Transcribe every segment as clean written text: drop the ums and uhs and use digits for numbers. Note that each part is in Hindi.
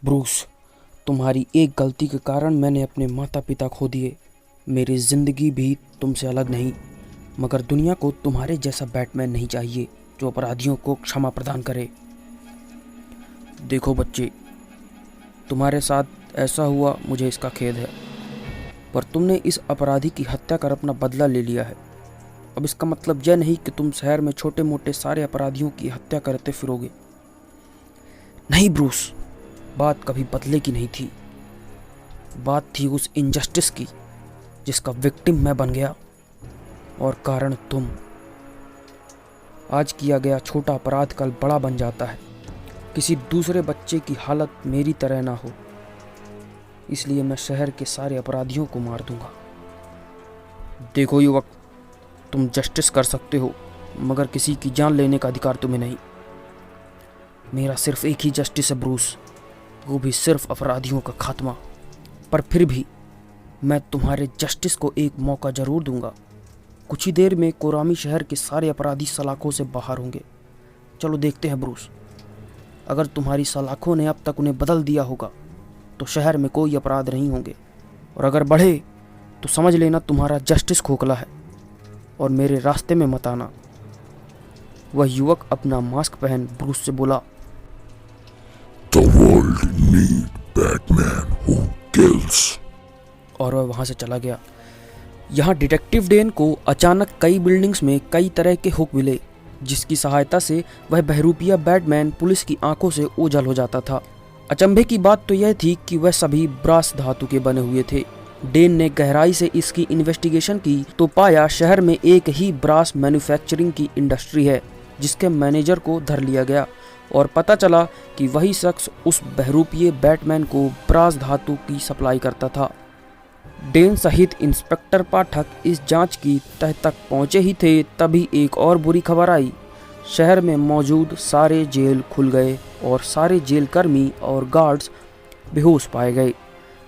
ब्रूस, तुम्हारी एक गलती के कारण मैंने अपने माता पिता खो दिए। मेरी ज़िंदगी भी तुमसे अलग नहीं, मगर दुनिया को तुम्हारे जैसा बैटमैन नहीं चाहिए जो अपराधियों को क्षमा प्रदान करे। देखो बच्चे, तुम्हारे साथ ऐसा हुआ, मुझे इसका खेद है, पर तुमने इस अपराधी की हत्या कर अपना बदला ले लिया है। अब इसका मतलब यह नहीं कि तुम शहर में छोटे मोटे सारे अपराधियों की हत्या करते फिरोगे। नहीं ब्रूस, बात कभी बदले की नहीं थी। बात थी उस इनजस्टिस की जिसका विक्टिम मैं बन गया, और कारण तुम। आज किया गया छोटा अपराध कल बड़ा बन जाता है। किसी दूसरे बच्चे की हालत मेरी तरह ना हो, इसलिए मैं शहर के सारे अपराधियों को मार दूंगा। देखो युवक, तुम जस्टिस कर सकते हो, मगर किसी की जान लेने का अधिकार तुम्हें नहीं। मेरा सिर्फ एक ही जस्टिस है ब्रूस, वो भी सिर्फ अपराधियों का खात्मा। पर फिर भी मैं तुम्हारे जस्टिस को एक मौका जरूर दूंगा। कुछ ही देर में कोरामी शहर के सारे अपराधी सलाखों से बाहर होंगे। चलो देखते हैं ब्रूस, अगर तुम्हारी सलाखों ने अब तक उन्हें बदल दिया होगा तो शहर में कोई अपराध नहीं होंगे, और अगर बढ़े तो समझ लेना तुम्हारा जस्टिस खोखला है और मेरे रास्ते में मत आना। वह युवक अपना मास्क पहन ब्रूस से बोला, The world need Batman who kills. और वह वहाँ से चला गया। यहाँ डिटेक्टिव डेन को अचानक कई बिल्डिंग्स में कई तरह के हुक मिले, जिसकी सहायता से वह बहरूपिया बैटमैन पुलिस की आंखों से ओझल हो जाता था। अचंभे की बात तो यह थी कि वह सभी ब्रास धातु के बने हुए थे। डेन ने गहराई से इसकी इन्वेस्टिगेशन की तो पाया शहर में एक ही ब्रास मैन्युफैक्चरिंग की इंडस्ट्री है, जिसके मैनेजर को धर लिया गया और पता चला कि वही शख्स उस बहरूपीय बैटमैन को ब्रास धातु की सप्लाई करता था। डेन सहित इंस्पेक्टर पाठक इस जांच की तह तक पहुंचे ही थे, तभी एक और बुरी खबर आई। शहर में मौजूद सारे जेल खुल गए और सारे जेल कर्मी और गार्ड्स बेहोश पाए गए।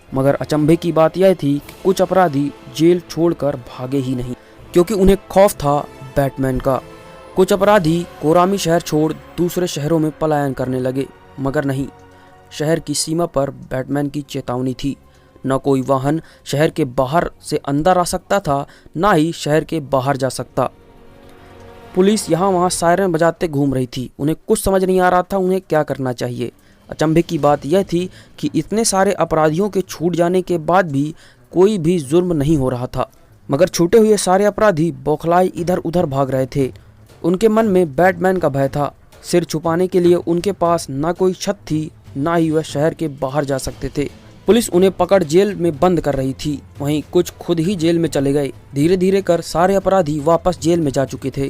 मगर अचंभे की बात यह थी कि कुछ अपराधी जेल छोड़कर भागे ही नहीं, क्योंकि उन्हें खौफ था बैटमैन का। कुछ अपराधी कोरामी शहर छोड़ दूसरे शहरों में पलायन करने लगे, मगर नहीं, शहर की सीमा पर बैटमैन की चेतावनी थी। न कोई वाहन शहर के बाहर से अंदर आ सकता था, ना ही शहर के बाहर जा सकता। पुलिस यहाँ वहाँ सायरन बजाते घूम रही थी। उन्हें कुछ समझ नहीं आ रहा था उन्हें क्या करना चाहिए। अचंभे की बात यह थी कि इतने सारे अपराधियों के छूट जाने के बाद भी कोई भी जुर्म नहीं हो रहा था, मगर छूटे हुए सारे अपराधी बौखलाए इधर उधर भाग रहे थे। उनके मन में बैटमैन का भय था। सिर छुपाने के लिए उनके पास ना कोई छत थी, ना ही वह शहर के बाहर जा सकते थे। पुलिस उन्हें पकड़ जेल में बंद कर रही थी, वहीं कुछ खुद ही जेल में चले गए। धीरे धीरे कर सारे अपराधी वापस जेल में जा चुके थे।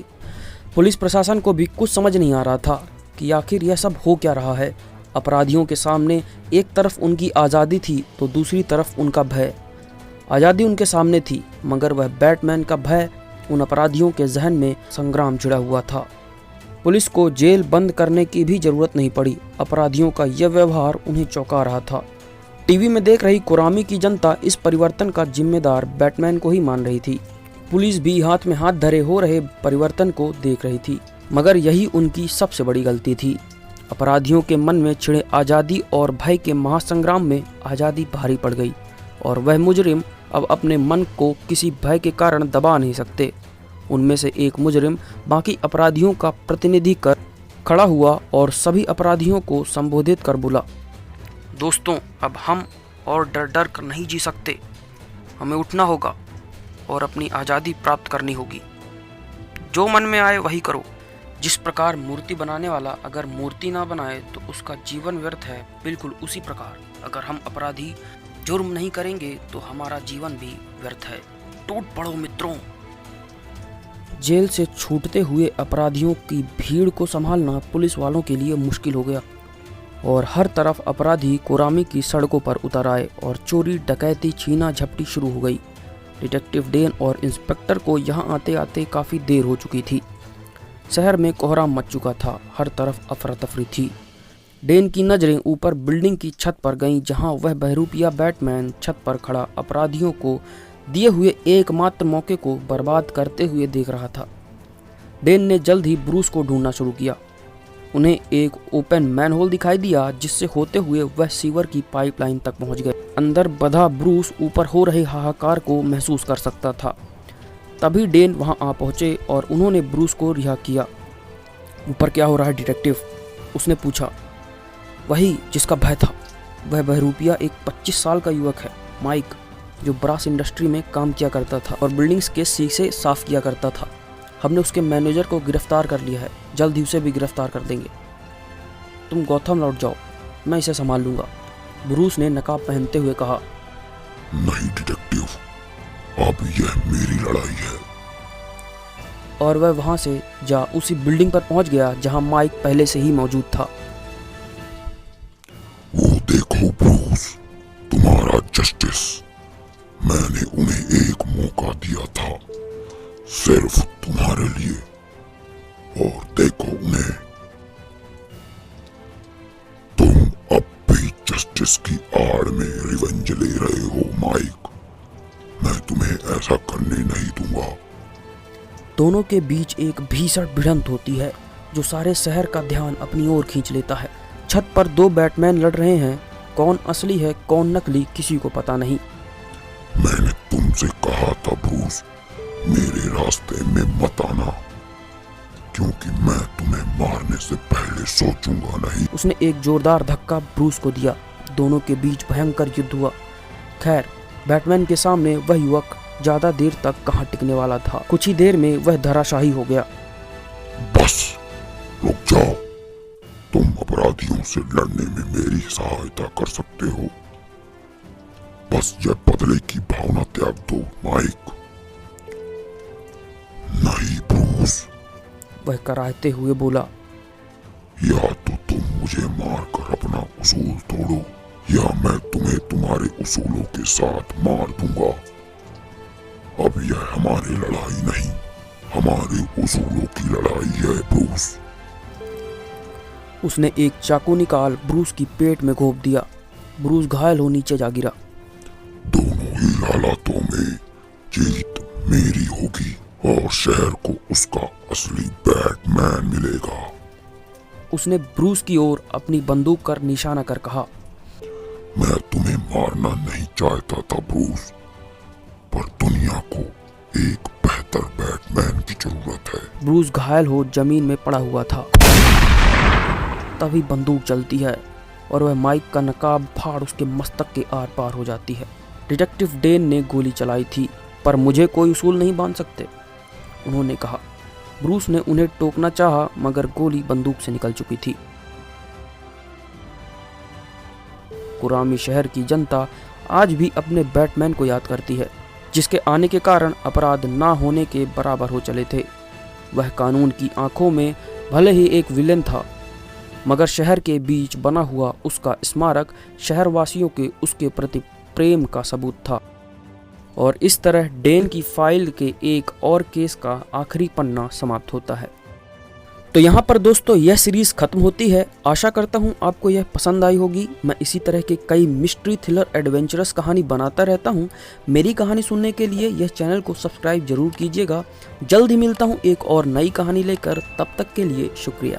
पुलिस प्रशासन को भी कुछ समझ नहीं आ रहा था कि आखिर यह सब हो क्या रहा है। अपराधियों के सामने एक तरफ उनकी आज़ादी थी तो दूसरी तरफ उनका भय। आज़ादी उनके सामने थी, मगर वह बैटमैन का भय उन अपराधियों के जहन में संग्राम छिड़ा हुआ था। पुलिस को जेल बंद करने की भी जरूरत नहीं पड़ी। अपराधियों का यह व्यवहार उन्हें चौंका रहा था। टीवी में देख रही कोरामी की जनता इस परिवर्तन का जिम्मेदार बैटमैन को ही मान रही थी। पुलिस भी हाथ में हाथ धरे हो रहे परिवर्तन को देख रही थी, मगर यही उनकी सबसे बड़ी गलती थी। अपराधियों के मन में छिड़े आज़ादी और भय के महासंग्राम में आज़ादी भारी पड़ गई, और वह मुजरिम अब अपने मन को किसी भय के कारण दबा नहीं सकते। उनमें से एक मुजरिम बाकी अपराधियों का प्रतिनिधि कर खड़ा हुआ और सभी अपराधियों को संबोधित कर बोला, दोस्तों, अब हम और डर डर कर नहीं जी सकते। हमें उठना होगा और अपनी आज़ादी प्राप्त करनी होगी। जो मन में आए वही करो। जिस प्रकार मूर्ति बनाने वाला अगर मूर्ति ना बनाए तो उसका जीवन व्यर्थ है, बिल्कुल उसी प्रकार अगर हम अपराधी जुर्म नहीं करेंगे तो हमारा जीवन भी व्यर्थ है। टूट पड़ो मित्रों। जेल से छूटते हुए अपराधियों की भीड़ को संभालना पुलिस वालों के लिए मुश्किल हो गया, और हर तरफ अपराधी कोरामी की सड़कों पर उतर आए और चोरी डकैती छीना झपटी शुरू हो गई। डिटेक्टिव डेन और इंस्पेक्टर को यहाँ आते आते काफ़ी देर हो चुकी थी। शहर में कोहराम मच चुका था, हर तरफ अफरा तफरी थी। डेन की नज़रें ऊपर बिल्डिंग की छत पर गईं, जहां वह बहरूपिया बैटमैन छत पर खड़ा अपराधियों को दिए हुए एकमात्र मौके को बर्बाद करते हुए देख रहा था। डेन ने जल्द ही ब्रूस को ढूंढना शुरू किया। उन्हें एक ओपन मैनहोल दिखाई दिया जिससे होते हुए वह सीवर की पाइपलाइन तक पहुंच गए। अंदर बधा ब्रूस ऊपर हो रहे हाहाकार को महसूस कर सकता था। तभी डेन वहां आ पहुंचे और उन्होंने ब्रूस को रिहा किया। ऊपर क्या हो रहा है डिटेक्टिव? उसने पूछा। वही जिसका भय था। वह बहरूपिया एक 25 साल का युवक है, माइक, जो ब्रास इंडस्ट्री में काम किया करता था और बिल्डिंग्स के शीशे साफ किया करता था। हमने उसके मैनेजर को गिरफ्तार कर लिया है, जल्द ही उसे भी गिरफ्तार कर देंगे। तुम गौथम लौट जाओ, मैं इसे संभाल लूंगा, ब्रूस ने नकाब पहनते हुए कहा। नहीं डिटेक्टिव, अब यह मेरी लड़ाई है। और वह वहां से जा उसी बिल्डिंग पर पहुंच गया जहां माइक पहले से ही मौजूद था। वो देखो ब्रूस, तुम्हारा जस्टिस। मैंने उन्हें एक मौका दिया था, सिर्फ तुम्हारे लिए, और देखो उन्हें। तुम अब भी जस्टिस की आड़ में रिवेंज ले रहे हो माइक। मैं तुम्हें ऐसा करने नहीं दूंगा। दोनों के बीच एक भीषण भिड़ंत होती है जो सारे शहर का ध्यान अपनी ओर खींच लेता है। छत पर दो बैटमैन लड़ रहे हैं। कौन असली है कौन नकली किसी को पता नहीं। मैंने तुमसे कहा था ब्रूस, मेरे रास्ते में मत आना, क्योंकि मैं तुम्हें मारने से पहले सोचूंगा नहीं। उसने एक जोरदार धक्का ब्रूस को दिया। दोनों के बीच भयंकर युद्ध हुआ। खैर, बैटमैन के सामने वह युवक ज्यादा देर तक कहां टिकने वाला था। कुछ ही देर में वह धराशायी हो गया। बस रुक जाओ, तुम अपराधियों से लड़ने में मेरी सहायता कर सकते हो। बस यह बदले की भावना त्याग दो माइक। नहीं ब्रूस, वह कराहते हुए बोला। या तो तुम मुझे मारकर अपना उसूल तोड़ो, या मैं तुम्हें तुम्हारे उसूलों के साथ मार दूंगा। अब यह हमारी लड़ाई नहीं, हमारे उसूलों की लड़ाई है ब्रूस। उसने एक चाकू निकाल ब्रूस की पेट में घोंप दिया। ब्रूस घायल हो नीचे जा गिरा। दोनों ही हालातों में जीत मेरी होगी और शहर को उसका असली बैटमैन मिलेगा। उसने ब्रूस की ओर अपनी बंदूक कर निशाना कर कहा। मैं तुम्हें मारना नहीं चाहता था ब्रूस, पर दुनिया को एक बेहतर बैटमैन की जरूरत है। ब्रूस घायल हो जमीन में पड़ा हुआ था। तभी बंदूक चलती है और वह माइक का नकाब फाड़ उसके मस्तक के आर पार हो जाती है। डिटेक्टिव डेन ने गोली चलाई थी, पर मुझे कोई उसूल नहीं बांध सकते, उन्होंने कहा। ब्रूस ने उन्हें टोकना चाहा, मगर गोली बंदूक से निकल चुकी थी। कुरामी शहर की जनता आज भी अपने बैटमैन को याद करती है, जिसके आने के कारण अपराध ना होने के बराबर हो चले थे। वह कानून की आंखों में भले ही एक विलेन था, मगर शहर के बीच बना हुआ उसका स्मारक शहरवासियों के उसके प्रति प्रेम का सबूत था। और इस तरह डेन की फाइल के एक और केस का आखिरी पन्ना समाप्त होता है। तो यहाँ पर दोस्तों यह सीरीज खत्म होती है। आशा करता हूँ आपको यह पसंद आई होगी। मैं इसी तरह के कई मिस्ट्री थ्रिलर एडवेंचरस कहानी बनाता रहता हूँ। मेरी कहानी सुनने के लिए यह चैनल को सब्सक्राइब जरूर कीजिएगा। जल्द ही मिलता हूँ एक और नई कहानी लेकर, तब तक के लिए शुक्रिया।